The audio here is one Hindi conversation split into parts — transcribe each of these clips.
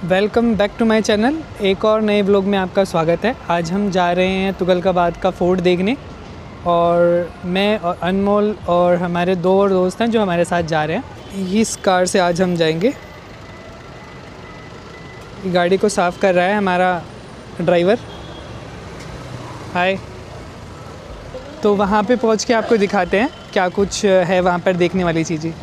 Welcome back to my channel. एक और नए व्लॉग में आपका स्वागत है। आज हम जा रहे हैं तुगलकाबाद का फोर्ट देखने और मैं और अनमोल और हमारे दो और दोस्त हैं जो हमारे साथ जा रहे हैं। इस कार से आज हम जाएंगे। गाड़ी को साफ़ कर रहा है हमारा ड्राइवर। हाय। तो वहाँ पे पहुँच के आपको दिखाते हैं क्या कुछ है वहाँ पर देखने वाली चीज़ें।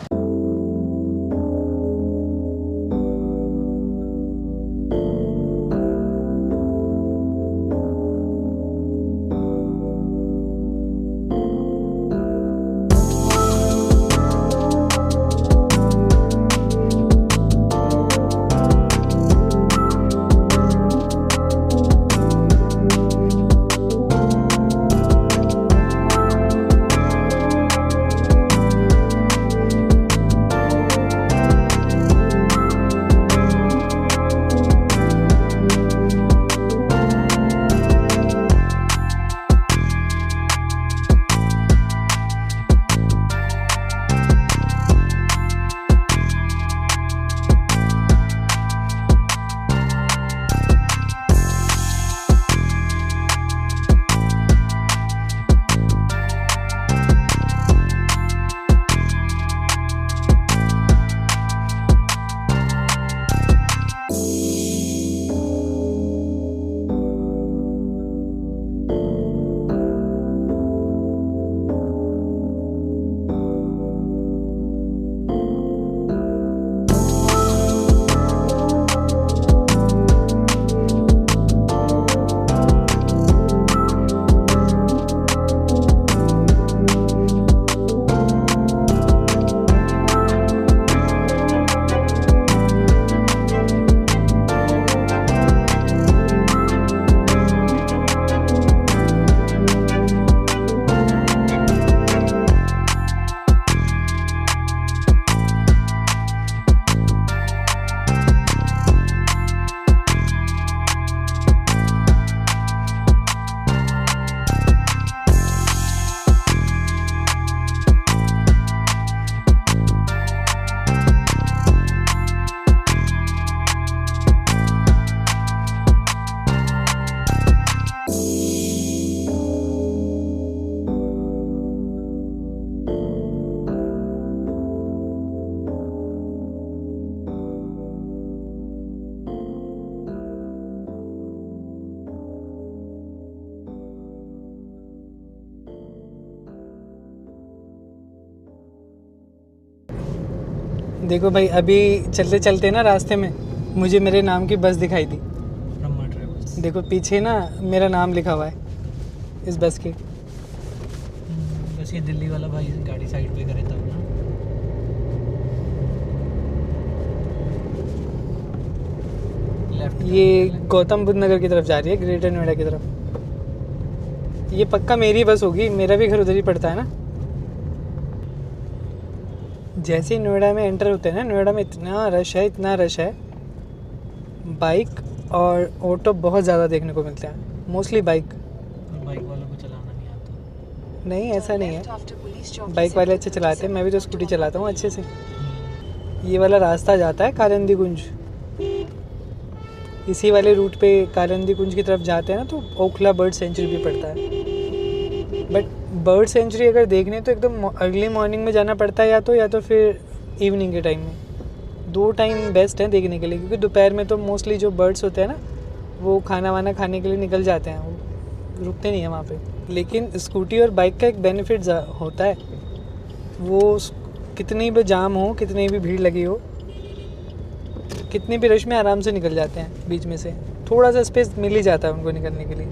देखो भाई, अभी चलते चलते ना रास्ते में मुझे मेरे नाम की बस दिखाई दी। देखो पीछे ना मेरा नाम लिखा हुआ है इस बस के। बस ये दिल्ली वाला भाई गाड़ी साइड पे करे तब ना। लेफ्ट ये गौतम बुद्ध नगर की तरफ जा रही है, ग्रेटर नोएडा की तरफ। ये पक्का मेरी बस होगी, मेरा भी घर उधर ही पड़ता है ना। जैसे ही नोएडा में एंटर होते हैं ना, नोएडा में इतना रश है, बाइक और ऑटो बहुत ज़्यादा देखने को मिलते हैं। मोस्टली बाइक वालों को चलाना नहीं आता। नहीं, ऐसा नहीं है, बाइक वाले अच्छे चलाते हैं। मैं भी तो स्कूटी चलाता हूँ अच्छे से। ये वाला रास्ता जाता है कारंदी कुंज। इसी वाले रूट पे कारंदी कुंज की तरफ जाते हैं ना तो ओखला बर्ड सेंचुरी भी पड़ता है। बट बर्ड सेंचुरी अगर देखने तो एकदम अर्ली मॉर्निंग में जाना पड़ता है, या तो फिर इवनिंग के टाइम में। दो टाइम बेस्ट है देखने के लिए, क्योंकि दोपहर में तो मोस्टली जो बर्ड्स होते हैं ना वो खाना वाना खाने के लिए निकल जाते हैं, वो रुकते नहीं हैं वहाँ पे। लेकिन स्कूटी और बाइक का एक बेनिफिट होता है, वो कितनी भी जाम हो, कितनी भी भीड़ लगी हो, कितनी भी रश में आराम से निकल जाते हैं। बीच में से थोड़ा सा स्पेस मिल ही जाता है उनको निकलने के लिए।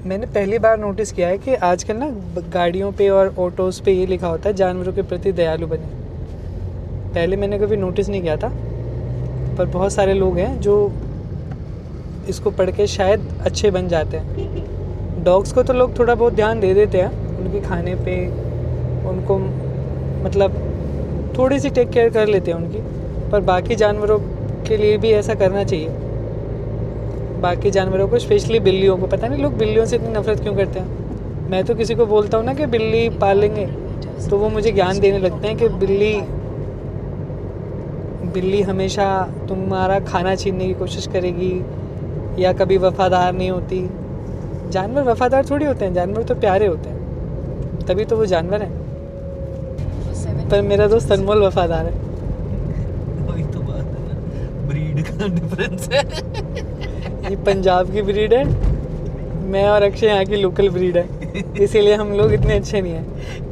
मैंने पहली बार नोटिस किया है कि आजकल ना गाड़ियों पे और ऑटोज़ पे ये लिखा होता है जानवरों के प्रति दयालु बने। पहले मैंने कभी नोटिस नहीं किया था, पर बहुत सारे लोग हैं जो इसको पढ़ के शायद अच्छे बन जाते हैं। डॉग्स को तो लोग थोड़ा बहुत ध्यान दे देते हैं, उनके खाने पे उनको मतलब थोड़ी सी टेक केयर कर लेते हैं उनकी, पर बाकी जानवरों के लिए भी ऐसा करना चाहिए। बाकी जानवरों को, स्पेशली बिल्लियों को, पता नहीं लोग बिल्लियों से इतनी नफरत क्यों करते हैं। मैं तो किसी को बोलता हूँ ना कि बिल्ली पालेंगे तो वो मुझे ज्ञान देने लगते हैं कि बिल्ली हमेशा तुम्हारा खाना छीनने की कोशिश करेगी या कभी वफ़ादार नहीं होती। जानवर वफ़ादार थोड़ी होते हैं, जानवर तो प्यारे होते हैं, तभी तो वो जानवर हैं। पर मेरा दोस्त अनमोल वफ़ादार है। वही तो बात है ना, ब्रीड का डिफरेंस है। ये पंजाब की ब्रीड है, मैं और अक्षय यहाँ की लोकल ब्रीड है, इसीलिए हम लोग इतने अच्छे नहीं हैं।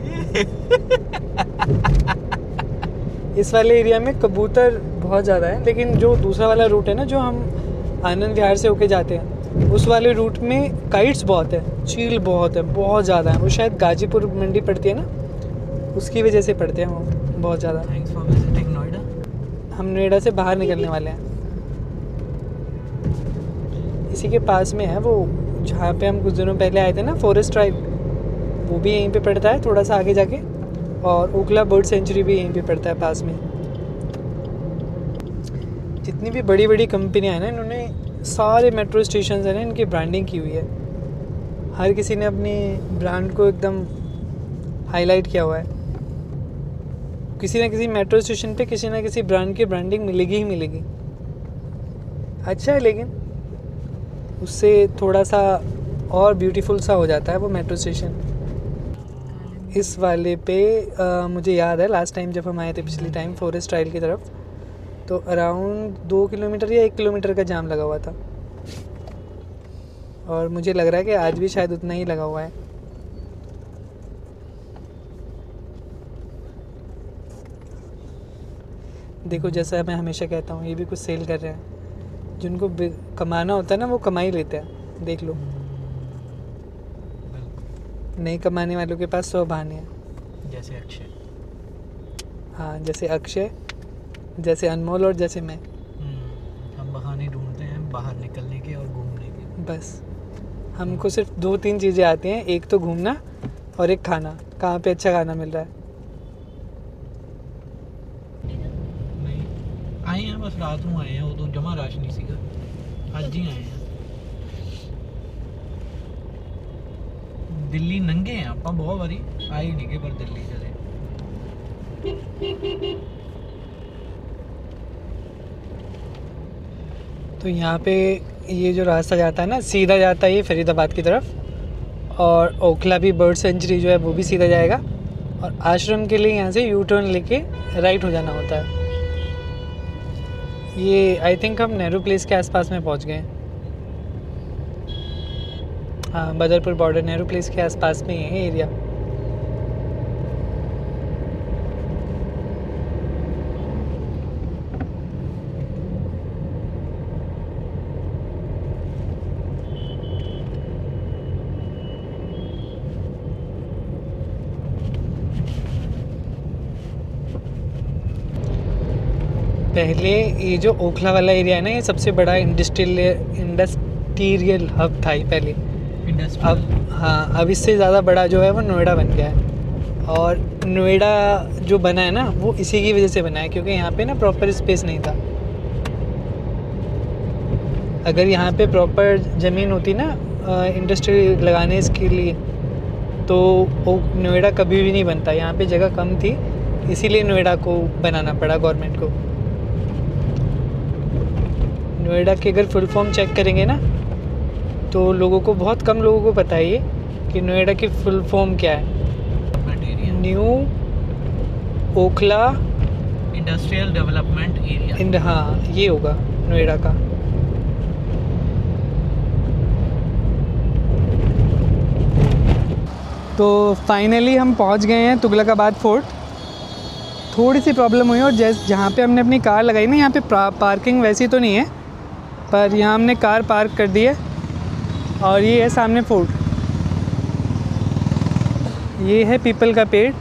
इस वाले एरिया में कबूतर बहुत ज़्यादा है, लेकिन जो दूसरा वाला रूट है ना, जो हम आनंद विहार से होके जाते हैं, उस वाले रूट में काइट्स बहुत है, चील बहुत है, बहुत ज़्यादा है। वो शायद गाजीपुर मंडी पड़ती है ना, उसकी वजह से पड़ते हैं वो बहुत ज़्यादा। Thanks for visiting Noida. हम नोएडा से बाहर निकलने वाले हैं, इसी के पास में है वो जहाँ पे हम कुछ दिनों पहले आए थे ना, फॉरेस्ट ड्राइव, वो भी यहीं पे पड़ता है थोड़ा सा आगे जाके, और ओखला बर्ड सेंचुरी भी यहीं पे पड़ता है पास में। जितनी भी बड़ी बड़ी कंपनियां हैं ना, इन्होंने सारे मेट्रो स्टेशन है ना, इनकी ब्रांडिंग की हुई है। हर किसी ने अपनी ब्रांड को एकदम हाईलाइट किया हुआ है। किसी ना किसी मेट्रो स्टेशन पे किसी ना किसी ब्रांड की ब्रांडिंग मिलेगी ही मिलेगी। अच्छा है, लेकिन उससे थोड़ा सा और ब्यूटीफुल सा हो जाता है वो मेट्रो स्टेशन। इस वाले पे मुझे याद है लास्ट टाइम जब हम आए थे पिछली टाइम फॉरेस्ट ट्रायल की तरफ, तो अराउंड 2 किलोमीटर या 1 किलोमीटर का जाम लगा हुआ था, और मुझे लग रहा है कि आज भी शायद उतना ही लगा हुआ है। देखो, जैसा मैं हमेशा कहता हूँ, ये भी कुछ सेल कर रहे हैं। जिनको कमाना होता है ना, वो कमा ही लेते हैं, देख लो। नहीं कमाने वालों के पास 100 बहाने हैं। जैसे अक्षय। हाँ, जैसे अक्षय, जैसे अनमोल और जैसे मैं। हम बहाने ढूंढते हैं बाहर निकलने के और घूमने के। बस हमको सिर्फ 2-3 चीज़ें आती हैं, एक तो घूमना और एक खाना। कहाँ पे अच्छा खाना मिल रहा है? नहीं, आए हैं बस रात में आए हैं, वो तो जमा राश नहीं सीगा, आज ही आए हैं। दिल्ली नंगे हैं आप बहुत बारी आई नहीं के, पर दिल्ली चले। तो यहाँ पे ये जो रास्ता जाता है ना, सीधा जाता है ये फरीदाबाद की तरफ, और ओखला भी बर्ड सेंचुरी जो है वो भी सीधा जाएगा, और आश्रम के लिए यहाँ से यू टर्न लेके राइट हो जाना होता है। ये आई थिंक हम नेहरू प्लेस के आसपास में पहुँच गए हैं। हाँ, बदरपुर बॉर्डर नेहरू प्लेस के आसपास में है एरिया। पहले ये जो ओखला वाला एरिया है ना, ये सबसे बड़ा इंडस्ट्रियल हब था ये पहले। अब हाँ, अब इससे ज़्यादा बड़ा जो है वो नोएडा बन गया है। और नोएडा जो बना है ना, वो इसी की वजह से बना है, क्योंकि यहाँ पे ना प्रॉपर स्पेस नहीं था। अगर यहाँ पे प्रॉपर ज़मीन होती ना इंडस्ट्री लगाने इसके लिए, तो नोएडा कभी भी नहीं बनता। यहाँ पे जगह कम थी, इसीलिए नोएडा को बनाना पड़ा गवर्नमेंट को। नोएडा की अगर फुल फॉर्म चेक करेंगे ना, तो लोगों को, बहुत कम लोगों को पता है ये कि नोएडा की फुल फॉर्म क्या है। New Okhla industrial development area. हाँ, ये होगा नोएडा का। तो फाइनली हम पहुंच गए हैं तुगलकाबाद फोर्ट। थोड़ी सी प्रॉब्लम हुई, और जहाँ पे हमने अपनी कार लगाई ना, यहाँ पे पार्किंग वैसी तो नहीं है, पर यहाँ हमने कार पार्क कर दी है, और ये है सामने फोर्ट। ये है पीपल का पेड़,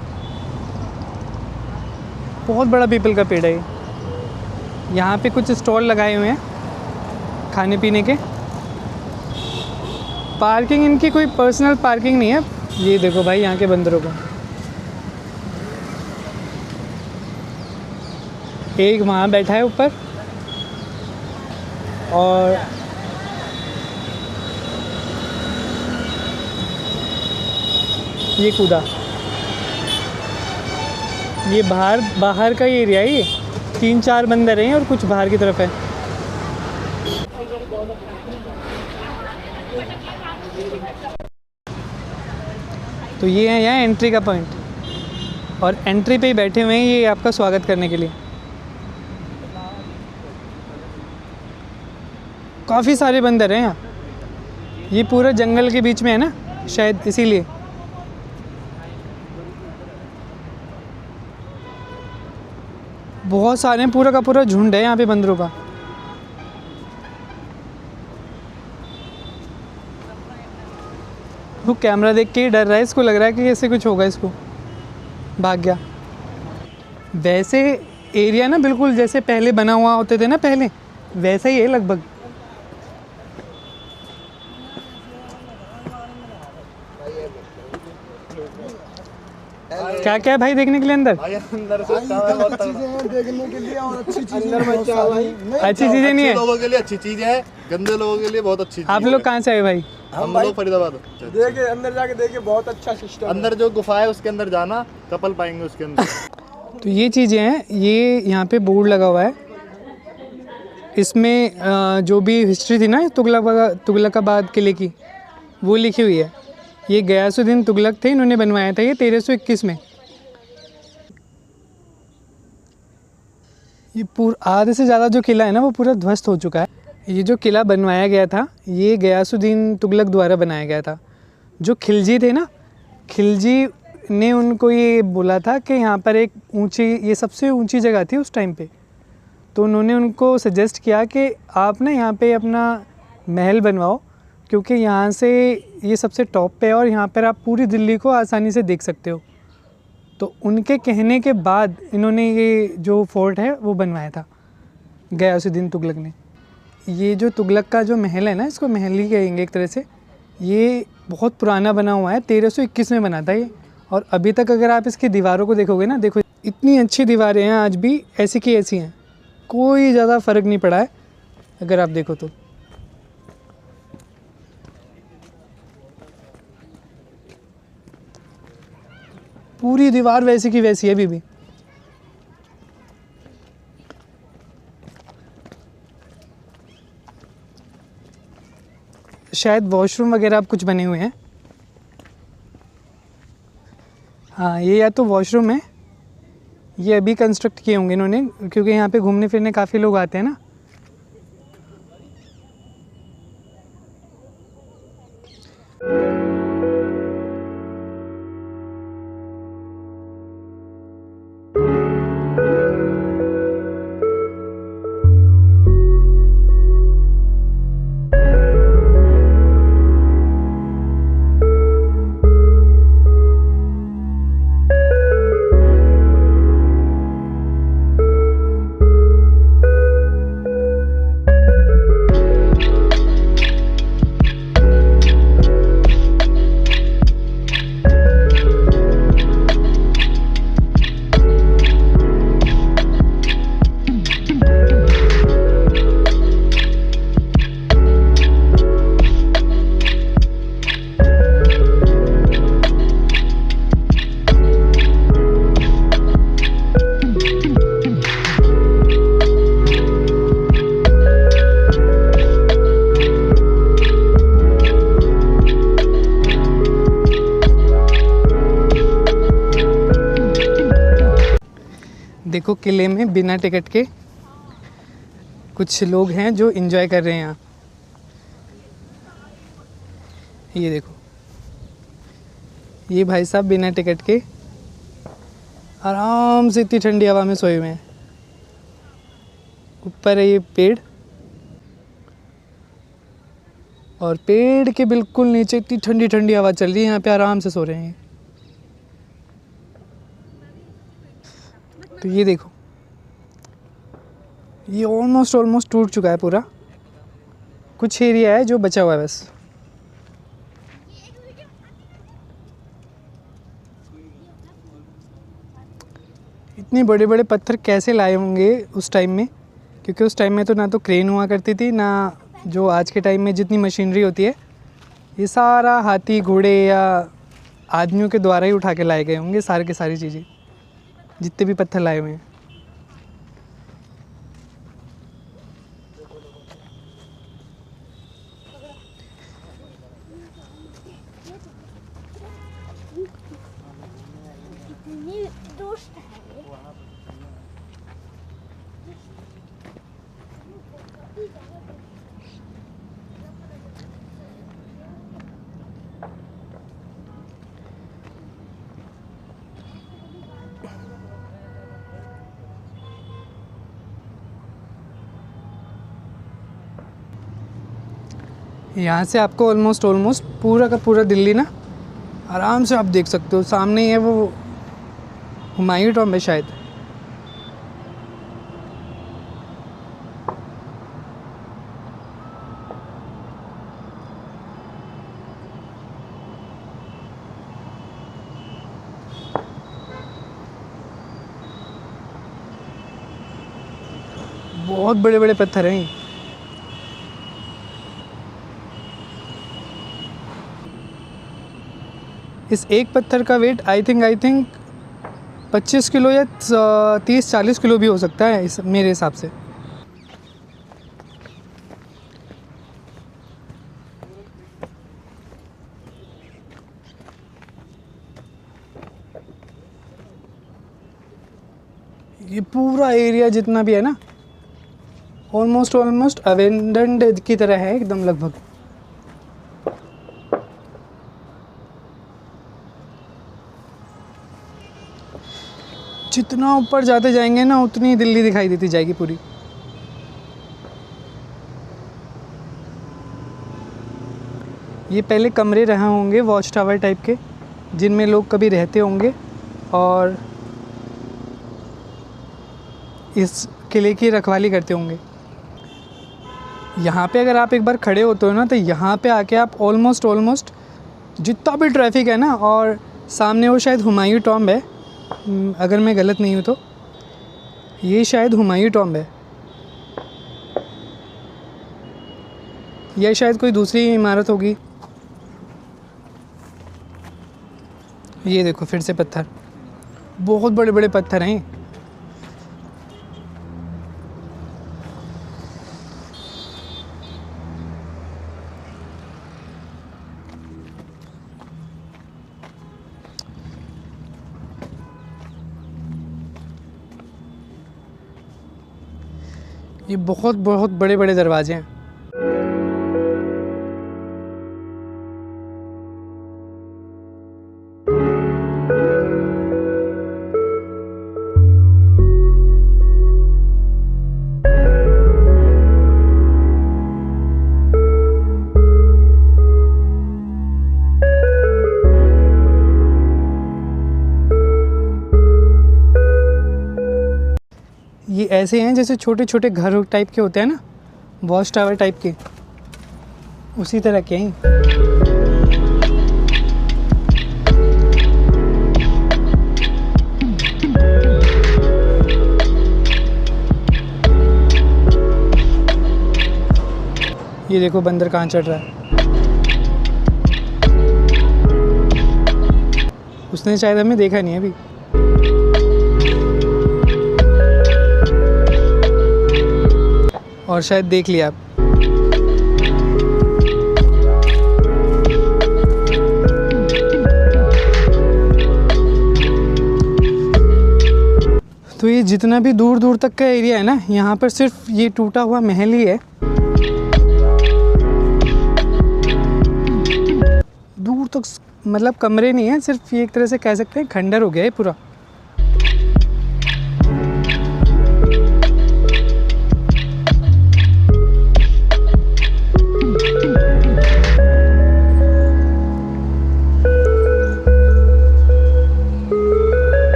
बहुत बड़ा पीपल का पेड़ है ये। यहाँ पे कुछ स्टॉल लगाए हुए हैं खाने पीने के। पार्किंग इनकी कोई पर्सनल पार्किंग नहीं है। ये देखो भाई यहाँ के बंदरों को, एक वहाँ बैठा है ऊपर, और ये कूदा। ये बाहर का ही एरिया है ये। 3-4 बंदर हैं और कुछ बाहर की तरफ है। तो ये है यहाँ एंट्री का पॉइंट और एंट्री पे ही बैठे हुए हैं ये आपका स्वागत करने के लिए। काफ़ी सारे बंदर हैं यहाँ। ये पूरा जंगल के बीच में है ना शायद, इसीलिए। बहुत सारे हैं, पूरा का पूरा झुंड है यहाँ पे बंदरों का। वो कैमरा देख के ही डर रहा है, इसको लग रहा है कि ऐसे कुछ होगा, इसको भाग गया। वैसे एरिया ना बिल्कुल जैसे पहले बना हुआ होते थे ना पहले, वैसा ही है लगभग। क्या क्या है भाई देखने के लिए अंदर? अंदर से चीजें हैं देखने के लिए और अच्छी चीजें अच्छी चीज़ें नहीं है। लोगों के लिए अच्छी चीज है, गंदे लोगों के लिए बहुत अच्छी चीज। आप लोग कहाँ से आए भाई? हम लोग फरीदाबाद। देखे अंदर जाके देखे, बहुत अच्छा सिस्टम। अंदर जो गुफा है उसके अंदर जाना, कपल पाएंगे उसके अंदर। तो ये चीज़ें हैं, ये यहाँ पे बोर्ड लगा हुआ है। इसमें जो भी हिस्ट्री थी ना तुगलकाबाद किले की, वो लिखी हुई है। ये गयासुद्दीन तुगलक थे, इन्होंने बनवाया था ये 1321 में। ये पूरा आधे से ज़्यादा जो किला है ना वो पूरा ध्वस्त हो चुका है। ये जो किला बनवाया गया था ये गयासुद्दीन तुगलक द्वारा बनाया गया था। जो खिलजी थे ना, खिलजी ने उनको ये बोला था कि यहाँ पर एक ऊंची, ये सबसे ऊंची जगह थी उस टाइम पे, तो उन्होंने उनको सजेस्ट किया कि आप ना यहाँ पे अपना महल बनवाओ, क्योंकि यहाँ से ये सबसे टॉप पे है और यहाँ पर आप पूरी दिल्ली को आसानी से देख सकते हो। तो उनके कहने के बाद इन्होंने ये जो फोर्ट है वो बनवाया था गयासुद्दीन तुगलक ने। ये जो तुगलक का जो महल है ना, इसको महल ही कहेंगे एक तरह से। ये बहुत पुराना बना हुआ है, 1321 में बना था ये। और अभी तक अगर आप इसकी दीवारों को देखोगे ना, देखो इतनी अच्छी दीवारें हैं आज भी, ऐसी की ऐसी हैं, कोई ज़्यादा फ़र्क नहीं पड़ा है अगर आप देखो तो। पूरी दीवार वैसी की वैसी है अभी भी। शायद वॉशरूम वगैरह अब कुछ बने हुए हैं। हाँ, ये या तो वॉशरूम है, ये अभी कंस्ट्रक्ट किए होंगे इन्होंने, क्योंकि यहाँ पे घूमने फिरने काफ़ी लोग आते हैं ना। देखो किले में बिना टिकट के कुछ लोग हैं जो एंजॉय कर रहे हैं यहाँ। ये देखो, ये भाई साहब बिना टिकट के आराम से इतनी ठंडी हवा में सोए हुए हैं। ऊपर है ये पेड़ और पेड़ के बिल्कुल नीचे इतनी ठंडी ठंडी हवा चल रही है, यहाँ पे आराम से सो रहे हैं। तो ये देखो, ये ऑलमोस्ट टूट चुका है पूरा, कुछ एरिया है जो बचा हुआ है बस। इतने बड़े बड़े पत्थर कैसे लाए होंगे उस टाइम में, क्योंकि उस टाइम में तो ना तो क्रेन हुआ करती थी, ना जो आज के टाइम में जितनी मशीनरी होती है, ये सारा हाथी घोड़े या आदमियों के द्वारा ही उठा के लाए गए होंगे सारे के सारी चीज़ें। जितने भी पत्थर लाए हुए हैं। यहाँ से आपको ऑलमोस्ट पूरा का पूरा दिल्ली ना आराम से आप देख सकते हो। सामने ही है वो हुमायूं टॉम्ब है शायद। बहुत बड़े बड़े पत्थर हैं ये। इस एक पत्थर का वेट आई थिंक 25 किलो या 30-40 किलो भी हो सकता है इस मेरे हिसाब से। ये पूरा एरिया जितना भी है ना ऑलमोस्ट अबेंडन्ड की तरह है एकदम लगभग। जितना ऊपर जाते जाएंगे ना उतनी दिल्ली दिखाई देती जाएगी पूरी। ये पहले कमरे रहे होंगे वॉच टावर टाइप के, जिनमें लोग कभी रहते होंगे और इस किले की रखवाली करते होंगे। यहाँ पे अगर आप एक बार खड़े होते हो ना तो यहाँ पे आके आप ऑलमोस्ट जितना भी ट्रैफिक है ना, और सामने वो शायद हुमायूं टॉम्ब है, अगर मैं गलत नहीं हूँ तो ये शायद हुमायूं टॉम्ब है या शायद कोई दूसरी इमारत होगी। ये देखो फिर से पत्थर, बहुत बड़े बड़े पत्थर हैं। ये बहुत बड़े बड़े दरवाजे हैं। ये ऐसे हैं जैसे छोटे छोटे घर टाइप के होते हैं ना, वॉच टावर टाइप के, उसी तरह के हैं। ये देखो बंदर कहाँ चढ़ रहा है। उसने शायद हमें देखा नहीं है अभी। और शायद देख लिया आप। तो ये जितना भी दूर दूर तक का एरिया है ना, यहाँ पर सिर्फ ये टूटा हुआ महल ही है। दूर तक मतलब कमरे नहीं है, सिर्फ ये एक तरह से कह सकते हैं खंडर हो गया है पूरा।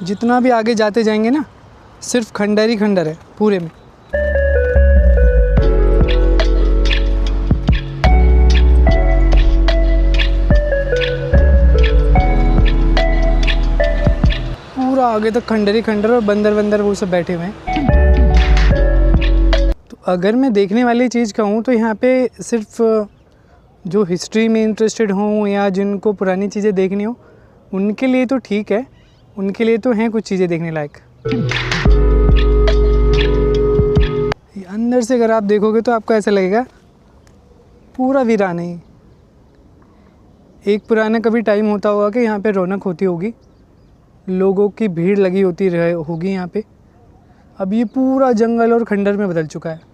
जितना भी आगे जाते जाएंगे ना सिर्फ खंडर ही खंडर है पूरे में। पूरा आगे तक खंडर ही खंडर और बंदर वो सब बैठे हुए हैं। तो अगर मैं देखने वाली चीज़ कहूँ तो यहाँ पे सिर्फ जो हिस्ट्री में इंटरेस्टेड हों या जिनको पुरानी चीज़ें देखनी हो उनके लिए तो ठीक है, उनके लिए तो हैं कुछ चीज़ें देखने लायक। ये अंदर से अगर आप देखोगे तो आपको ऐसा लगेगा पूरा वीरान है। एक पुराना कभी टाइम होता होगा कि यहाँ पे रौनक होती होगी, लोगों की भीड़ लगी होती होगी यहाँ पे। अब ये पूरा जंगल और खंडर में बदल चुका है।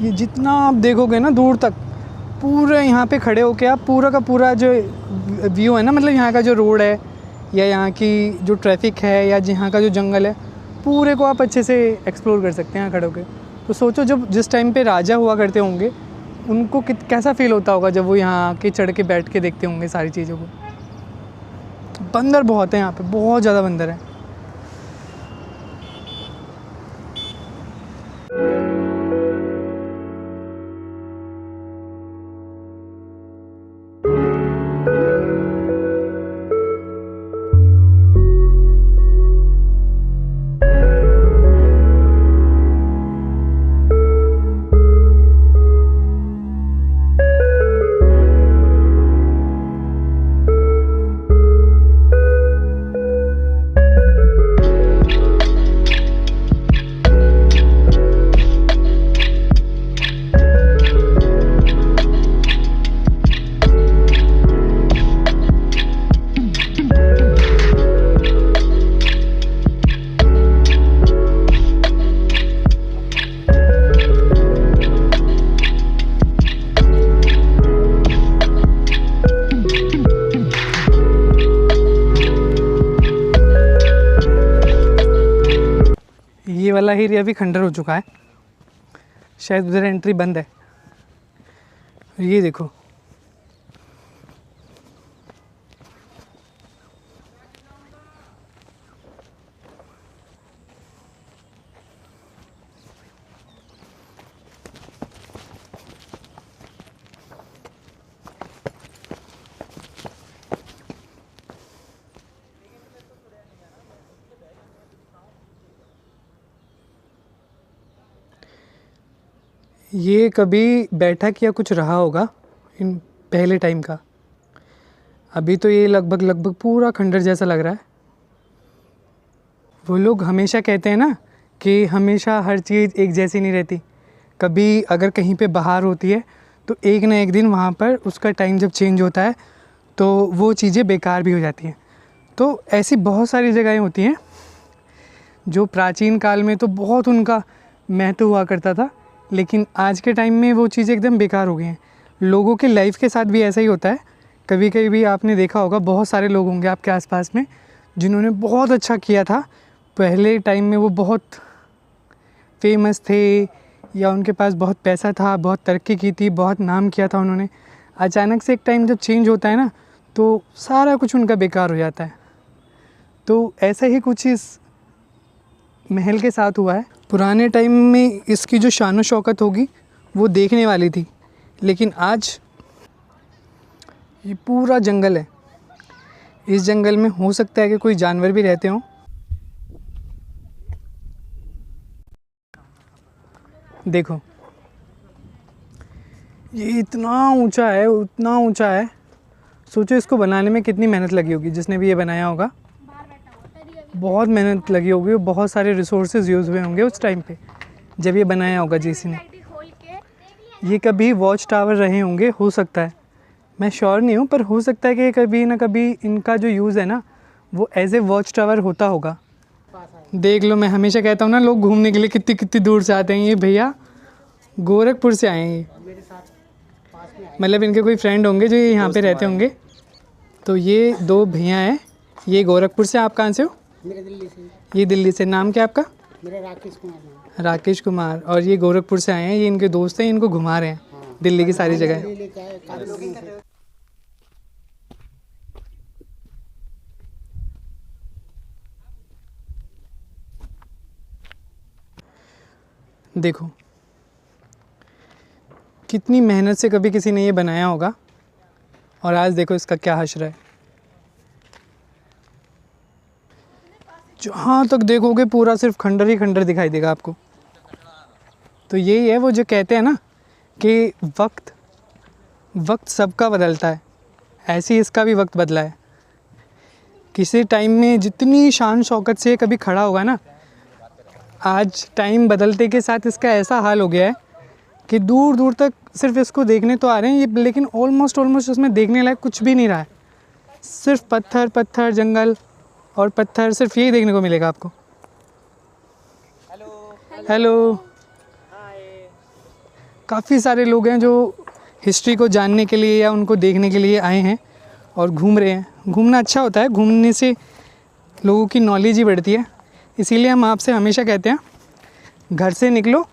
ये जितना आप देखोगे ना दूर तक, पूरे यहाँ पे खड़े होके आप पूरा का पूरा जो व्यू है ना, मतलब यहाँ का जो रोड है या यहाँ की जो ट्रैफिक है या यहाँ का जो जंगल है, पूरे को आप अच्छे से एक्सप्लोर कर सकते हैं यहाँ खड़े होके। तो सोचो जब जिस टाइम पे राजा हुआ करते होंगे उनको कैसा फील होता होगा जब वो यहाँ आके चढ़ के बैठ के देखते होंगे सारी चीज़ों को। बंदर बहुत है यहाँ पे, बहुत ज़्यादा बंदर है। ये वाला एरिया भी खंडर हो चुका है, शायद उधर एंट्री बंद है। ये देखो, ये कभी बैठक या कुछ रहा होगा इन पहले टाइम का। अभी तो ये लगभग पूरा खंडर जैसा लग रहा है। वो लोग हमेशा कहते हैं ना कि हमेशा हर चीज़ एक जैसी नहीं रहती। कभी अगर कहीं पे बहार होती है तो एक ना एक दिन वहाँ पर उसका टाइम जब चेंज होता है तो वो चीज़ें बेकार भी हो जाती हैं। तो ऐसी बहुत सारी जगहें होती हैं जो प्राचीन काल में तो बहुत उनका महत्व हुआ करता था, लेकिन आज के टाइम में वो चीज़ें एकदम बेकार हो गई हैं। लोगों के लाइफ के साथ भी ऐसा ही होता है। कभी कभी भी आपने देखा होगा, बहुत सारे लोग होंगे आपके आसपास में जिन्होंने बहुत अच्छा किया था पहले टाइम में, वो बहुत फेमस थे या उनके पास बहुत पैसा था, बहुत तरक्की की थी, बहुत नाम किया था उन्होंने। अचानक से एक टाइम जब चेंज होता है ना तो सारा कुछ उनका बेकार हो जाता है। तो ऐसा ही कुछ इस महल के साथ हुआ है। पुराने टाइम में इसकी जो शान शौकत होगी वो देखने वाली थी, लेकिन आज ये पूरा जंगल है। इस जंगल में हो सकता है कि कोई जानवर भी रहते हों। देखो ये इतना ऊंचा है, उतना ऊंचा है। सोचो इसको बनाने में कितनी मेहनत लगी होगी। जिसने भी ये बनाया होगा बहुत मेहनत लगी होगी, बहुत सारे रिसोर्सेज यूज़ हुए होंगे उस टाइम पे जब ये बनाया होगा जेसी ने। ये कभी वॉच टावर रहे होंगे, हो सकता है, मैं श्योर नहीं हूँ, पर हो सकता है कि कभी ना कभी इनका जो यूज़ है ना वो एज ए वॉच टावर होता होगा। देख लो, मैं हमेशा कहता हूँ ना, लोग घूमने के लिए कितनी कितनी दूर से आते हैं। ये भैया गोरखपुर से आए हैं, ये मतलब इनके कोई फ्रेंड होंगे जो यहाँ पे रहते होंगे। तो ये दो भैया हैं, ये गोरखपुर से। आप कहाँ से हो? मेरे दिल्ली से। ये दिल्ली से। नाम क्या आपका? मेरा राकेश कुमार नाम। राकेश कुमार। और ये गोरखपुर से आए हैं, ये इनके दोस्त हैं, इनको घुमा रहे हैं। दिल्ली की सारी जगह। देखो कितनी मेहनत से कभी किसी ने ये बनाया होगा और आज देखो इसका क्या हश्र है। जहाँ तक देखोगे पूरा सिर्फ खंडर ही खंडर दिखाई देगा आपको। तो यही है वो जो कहते हैं ना कि वक्त सबका बदलता है, ऐसे ही इसका भी वक्त बदला है। किसी टाइम में जितनी शान शौकत से कभी खड़ा होगा ना, आज टाइम बदलते के साथ इसका ऐसा हाल हो गया है कि दूर दूर तक सिर्फ इसको देखने तो आ रहे हैं ये, लेकिन ऑलमोस्ट उसमें देखने लायक कुछ भी नहीं रहा है। सिर्फ पत्थर पत्थर, जंगल और पत्थर, सिर्फ यही देखने को मिलेगा आपको। हेलो। काफ़ी सारे लोग हैं जो हिस्ट्री को जानने के लिए या उनको देखने के लिए आए हैं और घूम रहे हैं। घूमना अच्छा होता है, घूमने से लोगों की नॉलेज ही बढ़ती है। इसीलिए हम आपसे हमेशा कहते हैं घर से निकलो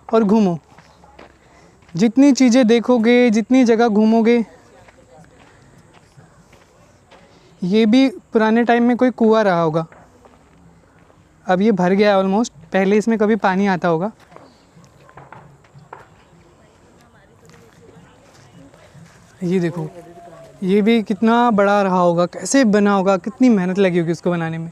और घूमो। जितनी चीज़ें देखोगे, जितनी जगह घूमोगे। ये भी पुराने टाइम में कोई कुआं रहा होगा, अब ये भर गया है ऑलमोस्ट। पहले इसमें कभी पानी आता होगा। ये देखो, ये भी कितना बड़ा रहा होगा, कैसे बना होगा, कितनी मेहनत लगी होगी उसको बनाने में।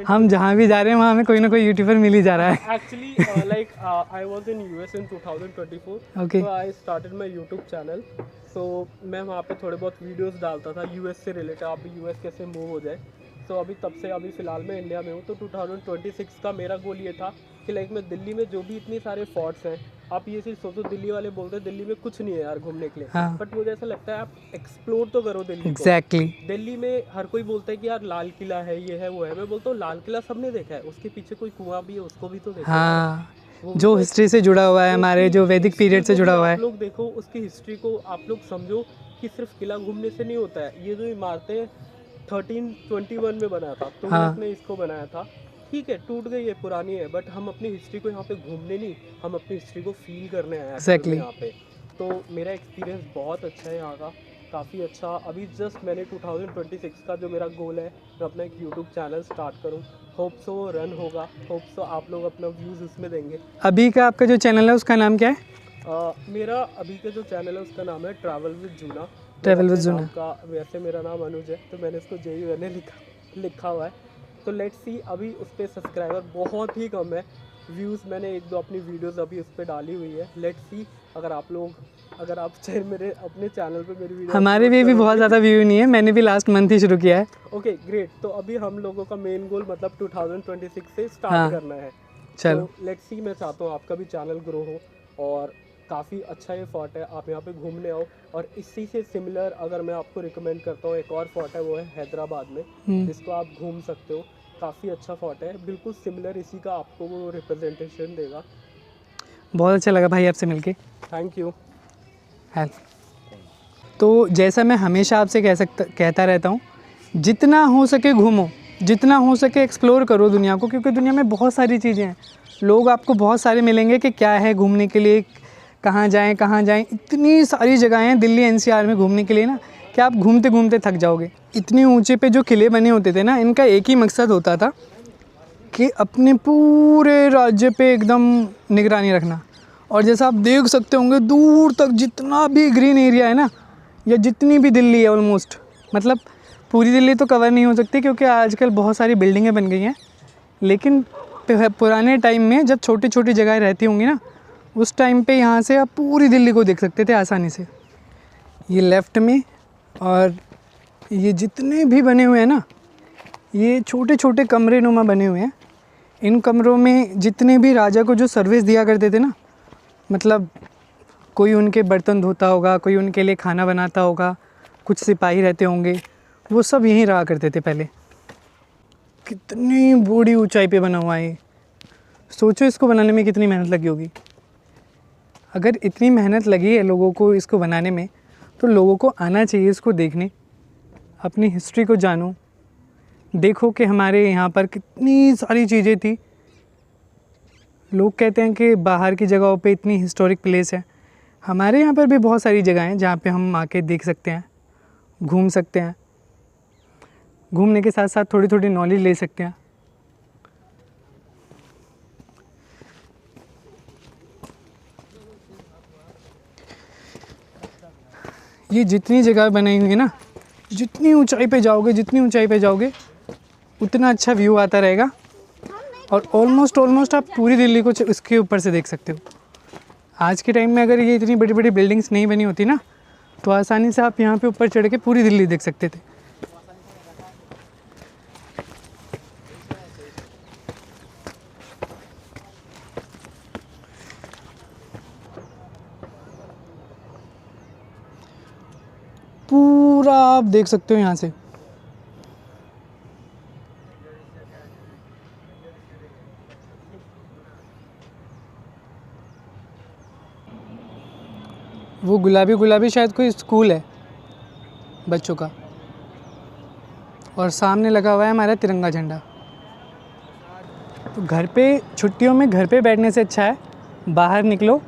हम जहाँ भी जा रहे हैं वहाँ हमें कोई ना कोई यूट्यूबर मिल ही जा रहा है। Actually, like I was in US in 2024. Okay. So I started my YouTube channel. So मैं वहाँ पे थोड़े बहुत वीडियोस डालता था US से रिलेटेड, आप भी US कैसे मूव हो जाए। तो अभी तब से अभी फ़िलहाल मैं इंडिया में हूँ। तो 2026 का मेरा गोल ये था कि लाइक मैं दिल्ली में जो भी इतनी सारे फोर्ट्स हैं, आप ये चीज़ सोचो, दिल्ली वाले बोलते हैं दिल्ली में कुछ नहीं है यार घूमने के लिए, हाँ। बट मुझे ऐसा लगता है आप एक्सप्लोर तो करो दिल्ली को। एग्जैक्टली। दिल्ली में हर कोई बोलता है कि यार लाल किला है, ये है वो है। मैं बोलता हूँ लाल किला सबने देखा है, उसके पीछे कोई कुआं भी है, उसको भी तो देखा है। हाँ, जो हिस्ट्री से जुड़ा हुआ है, हमारे जो वैदिक पीरियड से जुड़ा हुआ है। आप लोग देखो उसकी हिस्ट्री को, आप लोग समझो कि सिर्फ किला घूमने से नहीं होता है। ये जो इमारतें 1321 में बना था, तो हाँ। ने इसको बनाया था, ठीक है, टूट गई है, पुरानी है, बट हम अपनी हिस्ट्री को यहाँ पे घूमने नहीं, हम अपनी हिस्ट्री को फील करने आए हैं Exactly. यहाँ पे। तो मेरा एक्सपीरियंस बहुत अच्छा है यहाँ का, काफ़ी अच्छा। अभी जस्ट मैंने 2026 का जो मेरा गोल है, मैं अपना एक यूट्यूब चैनल स्टार्ट करूँ। होप सो रन होगा, होप सो आप लोग अपना व्यूज़ उसमें देंगे। अभी का आपका जो चैनल है उसका नाम क्या है? मेरा अभी का जो चैनल है उसका नाम है travel with Juna. Travel with Juna का, वैसे मेरा नाम अनुज है, तो मैंने इसको JUNA लिखा हुआ है। तो लेट्स सी, अभी उस पर सब्सक्राइबर बहुत ही कम है, व्यूज़ मैंने 1-2 अपनी वीडियोस अभी उस पर डाली हुई है। लेट्स सी, अगर आप चाहे मेरे अपने चैनल पे मेरी वीडियो, हमारे भी बहुत ज़्यादा व्यू नहीं है, मैंने भी लास्ट मंथ ही शुरू किया है। Okay great. तो अभी हम लोगों का मेन गोल मतलब 2026 से स्टार्ट हाँ। करना है। चलो तो लेट्स सी, मैं चाहता हूँ आपका भी चैनल ग्रो हो, और काफ़ी अच्छा ये फोर्ट है, आप यहाँ पे घूमने आओ। और इसी से सिमिलर अगर मैं आपको रिकमेंड करता हूँ, एक और फोर्ट है, वो है हैदराबाद में, जिसको आप घूम सकते हो। काफ़ी अच्छा फोर्ट है, बिल्कुल सिमिलर इसी का आपको वो रिप्रेजेंटेशन देगा। बहुत अच्छा लगा भाई आपसे मिलके। Thank you. हेल्प। तो जैसा मैं हमेशा आपसे कहता रहता हूँ, जितना हो सके घूमो, जितना हो सके एक्सप्लोर करो दुनिया को, क्योंकि दुनिया में बहुत सारी चीज़ें हैं। लोग आपको बहुत सारे मिलेंगे कि क्या है घूमने के लिए, कहाँ जाएं। इतनी सारी जगहें हैं दिल्ली NCR में घूमने के लिए ना, कि आप घूमते घूमते थक जाओगे। इतने ऊंचे पे जो किले बने होते थे ना, इनका एक ही मकसद होता था कि अपने पूरे राज्य पे एकदम निगरानी रखना। और जैसा आप देख सकते होंगे दूर तक जितना भी ग्रीन एरिया है ना, या जितनी भी दिल्ली है ऑलमोस्ट, मतलब पूरी दिल्ली तो कवर नहीं हो सकती क्योंकि आजकल बहुत सारी बिल्डिंगें बन गई हैं, लेकिन पुराने टाइम में जब छोटी छोटी जगह रहती होंगी ना, उस टाइम पे यहाँ से आप पूरी दिल्ली को देख सकते थे आसानी से। ये लेफ़्ट में, और ये जितने भी बने हुए हैं ना, ये छोटे छोटे कमरे नुमा बने हुए हैं। इन कमरों में जितने भी राजा को जो सर्विस दिया करते थे ना, मतलब कोई उनके बर्तन धोता होगा, कोई उनके लिए खाना बनाता होगा, कुछ सिपाही रहते होंगे, वो सब यहीं रहा करते थे पहले। कितनी बड़ी ऊंचाई पे बना हुआ है ये। सोचो इसको बनाने में कितनी मेहनत लगी होगी। अगर इतनी मेहनत लगी है लोगों को इसको बनाने में, तो लोगों को आना चाहिए इसको देखने, अपनी हिस्ट्री को जानो, देखो कि हमारे यहाँ पर कितनी सारी चीज़ें थी। लोग कहते हैं कि बाहर की जगहों पे इतनी हिस्टोरिक प्लेस है, हमारे यहाँ पर भी बहुत सारी जगह हैं जहाँ पे हम आके देख सकते हैं, घूम सकते हैं, घूमने के साथ साथ थोड़ी थोड़ी नॉलेज ले सकते हैं। ये जितनी जगह बनाई हुई है ना, जितनी ऊंचाई पे जाओगे, जितनी ऊंचाई पे जाओगे उतना अच्छा व्यू आता रहेगा। और ऑलमोस्ट आप पूरी दिल्ली को इसके ऊपर से देख सकते हो। आज के टाइम में अगर ये इतनी बड़ी बड़ी बिल्डिंग्स नहीं बनी होती ना, तो आसानी से आप यहाँ पे ऊपर चढ़ के पूरी दिल्ली देख सकते थे। पूरा आप देख सकते हो यहाँ से। वो गुलाबी गुलाबी शायद कोई स्कूल है बच्चों का, और सामने लगा हुआ है हमारा तिरंगा झंडा। तो घर पे छुट्टियों में घर पे बैठने से अच्छा है बाहर निकलो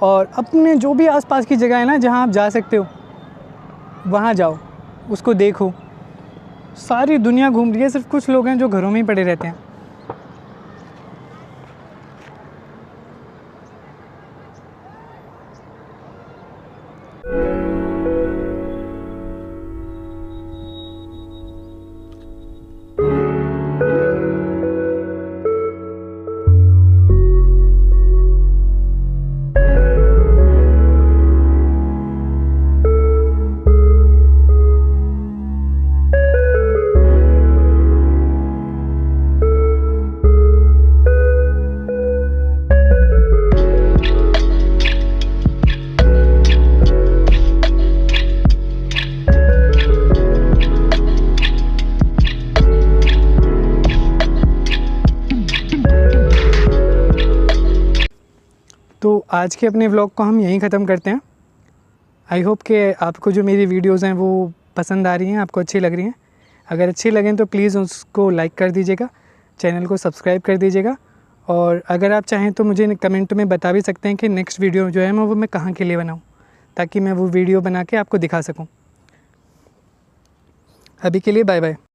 और अपने जो भी आसपास की जगह है ना जहाँ आप जा सकते हो वहाँ जाओ, उसको देखो। सारी दुनिया घूम रही है, सिर्फ कुछ लोग हैं जो घरों में ही पड़े रहते हैं। तो आज के अपने व्लॉग को हम यहीं ख़त्म करते हैं। आई होप कि आपको जो मेरी वीडियोज़ हैं वो पसंद आ रही हैं, आपको अच्छी लग रही हैं। अगर अच्छी लगें तो प्लीज़ उसको लाइक कर दीजिएगा, चैनल को सब्सक्राइब कर दीजिएगा। और अगर आप चाहें तो मुझे कमेंट में बता भी सकते हैं कि नेक्स्ट वीडियो जो है मैं कहाँ के लिए बनाऊँ, ताकि मैं वो वीडियो बना के आपको दिखा सकूँ। अभी के लिए बाय बाय।